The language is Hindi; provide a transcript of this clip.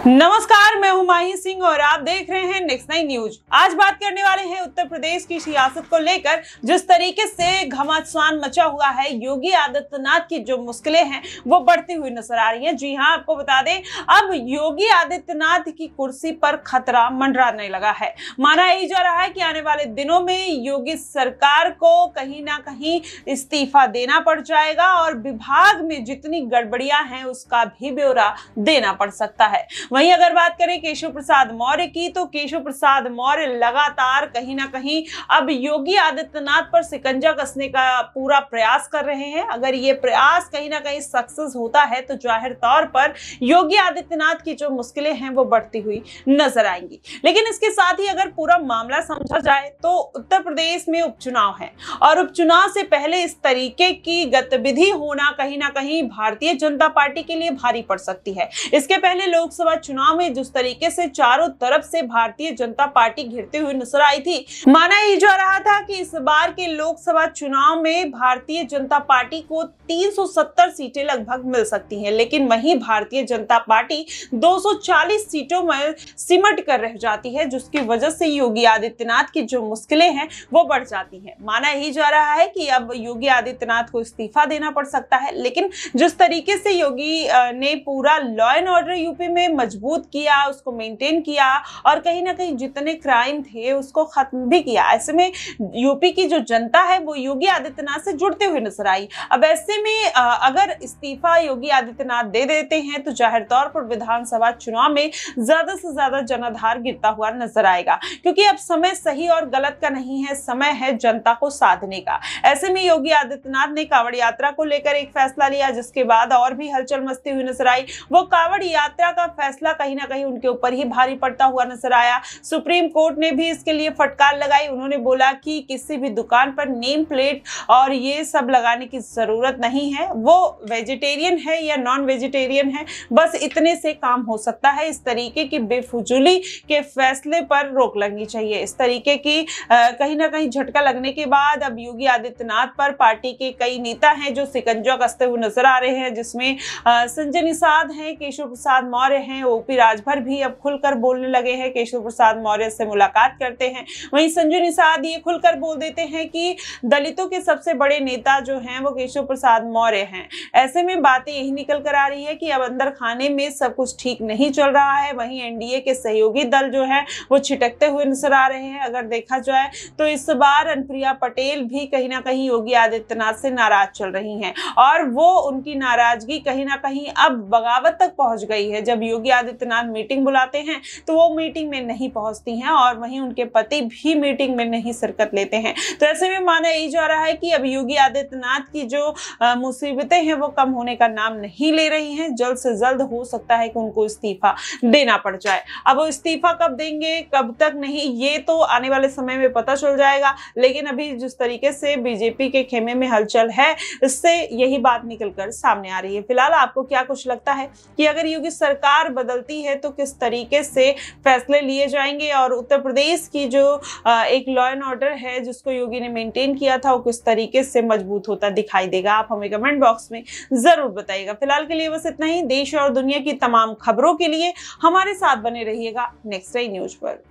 नमस्कार, मैं हुमायूं सिंह और आप देख रहे हैं नेक्स्ट 9 न्यूज। आज बात करने वाले हैं उत्तर प्रदेश की सियासत को लेकर जिस तरीके से घमासान मचा हुआ है। योगी आदित्यनाथ की जो मुश्किलें हैं वो बढ़ती हुई नजर आ रही हैं। जी हां, आपको बता दें, अब योगी आदित्यनाथ की कुर्सी पर खतरा मंडराने लगा है। माना यही जा रहा है कि आने वाले दिनों में योगी सरकार को कहीं ना कहीं इस्तीफा देना पड़ जाएगा और विभाग में जितनी गड़बड़ियां हैं उसका भी ब्यौरा देना पड़ सकता है। वहीं अगर बात करें केशव प्रसाद मौर्य की, तो केशव प्रसाद मौर्य लगातार कहीं ना कहीं अब योगी आदित्यनाथ पर शिकंजा कसने का पूरा प्रयास कर रहे हैं। अगर ये प्रयास कहीं ना कहीं सक्सेस होता है तो जाहिर तौर पर योगी आदित्यनाथ की जो मुश्किलें हैं वो बढ़ती हुई नजर आएंगी। लेकिन इसके साथ ही अगर पूरा मामला समझा जाए तो उत्तर प्रदेश में उपचुनाव है और उपचुनाव से पहले इस तरीके की गतिविधि होना कहीं ना कहीं भारतीय जनता पार्टी के लिए भारी पड़ सकती है। इसके पहले लोकसभा चुनाव में जिस तरीके से चारों तरफ से भारतीय जनता पार्टी घिरती हुई नजर आई थी, माना ही जा रहा था कि इस बार के लोकसभा चुनाव में भारतीय जनता पार्टी को 370 सीटें लगभग मिल सकती हैं। लेकिन वहीं भारतीय जनता पार्टी 240 सीटों में सिमट कर रह जाती है, जिसकी वजह से योगी आदित्यनाथ की जो मुश्किलें हैं वो बढ़ जाती हैं। माना ही जा रहा है कि अब योगी आदित्यनाथ को इस्तीफा देना पड़ सकता है। लेकिन जिस तरीके से योगी ने पूरा लॉ एंड ऑर्डर यूपी में मजबूत किया, उसको मेंटेन किया और कहीं ना कहीं जितने क्राइम थे उसको खत्म भी किया, ऐसे में यूपी की जो जनता है वो योगी आदित्यनाथ से जुड़ते हुए नजर आई। अब ऐसे में अगर इस्तीफा योगी आदित्यनाथ दे देते हैं तो जाहिर तौर पर विधानसभा चुनाव में ज्यादा से ज्यादा जनाधार गिरता हुआ नजर आएगा, क्योंकि अब समय सही और गलत का नहीं है, समय है जनता को साधने का। ऐसे में योगी आदित्यनाथ ने कांवड़ यात्रा को लेकर एक फैसला लिया, जिसके बाद और भी हलचल मचती हुई नजर आई। वो कांवड़ यात्रा का फैसला कहीं ना कहीं उनके ऊपर ही भारी पड़ता हुआ नजर आया। सुप्रीम कोर्ट ने भी इसके लिए फटकार लगाई। उन्होंने बोला कि किसी भी दुकान पर नेम प्लेट और ये सब लगाने की जरूरत नहीं है, वो वेजिटेरियन है या नॉन वेजिटेरियन है, बस इतने से काम हो सकता है। इस तरीके की बेफुजूली के फैसले पर रोक लगनी चाहिए। इस तरीके की कहीं ना कहीं झटका लगने के बाद अब योगी आदित्यनाथ पर पार्टी के कई नेता हैं जो शिकंजा कसते हुए नजर आ रहे हैं, जिसमें संजय निषाद हैं, केशव प्रसाद मौर्य हैं, ओपी राजभर भी अब खुलकर बोलने लगे हैं। केशव प्रसाद मौर्य से मुलाकात करते हैं। वहीं संजय निषाद ये खुलकर बोल देते हैं कि दलितों के सबसे बड़े नेता जो हैं वो केशव प्रसाद मौर्य हैं। ऐसे में बातें यही निकल कर आ रही है कि अब अंदर खाने में सब कुछ ठीक नहीं चल रहा है। वहीं एनडीए के सहयोगी दल जो है वो छिटकते हुए नजर आ रहे हैं। अगर देखा जाए तो इस बार अनुप्रिया पटेल भी कहीं ना कहीं योगी आदित्यनाथ से नाराज चल रही हैं और वो उनकी नाराजगी कहीं ना कहीं अब बगावत तक पहुंच गई है। जब योगी आदित्यनाथ मीटिंग बुलाते हैं तो वो मीटिंग में नहीं पहुंचती हैं और वहीं उनके पति भी मीटिंग में नहीं शिरकत लेते हैं। तो ऐसे में माना यही जा रहा है कि अब योगी आदित्यनाथ की जो मुसीबतें हैं वो कम होने का नाम नहीं ले रही हैं। जल्द से जल्द हो सकता है कि उनको इस्तीफा देना पड़ जाए। अब वो इस्तीफा कब देंगे, कब तक नहीं, ये तो आने वाले समय में पता चल जाएगा। लेकिन अभी जिस तरीके से बीजेपी के खेमे में हलचल है, इससे यही बात निकलकर सामने आ रही है। फिलहाल आपको क्या कुछ लगता है कि अगर योगी सरकार बदलती है तो किस तरीके से फैसले लिए जाएंगे और उत्तर प्रदेश की जो एक लॉ एंड ऑर्डर है जिसको योगी ने मेंटेन किया था वो किस तरीके से मजबूत होता दिखाई देगा? आप हमें कमेंट बॉक्स में जरूर बताइएगा। फिलहाल के लिए बस इतना ही। देश और दुनिया की तमाम खबरों के लिए हमारे साथ बने रहिएगा नेक्स्ट 9 न्यूज पर।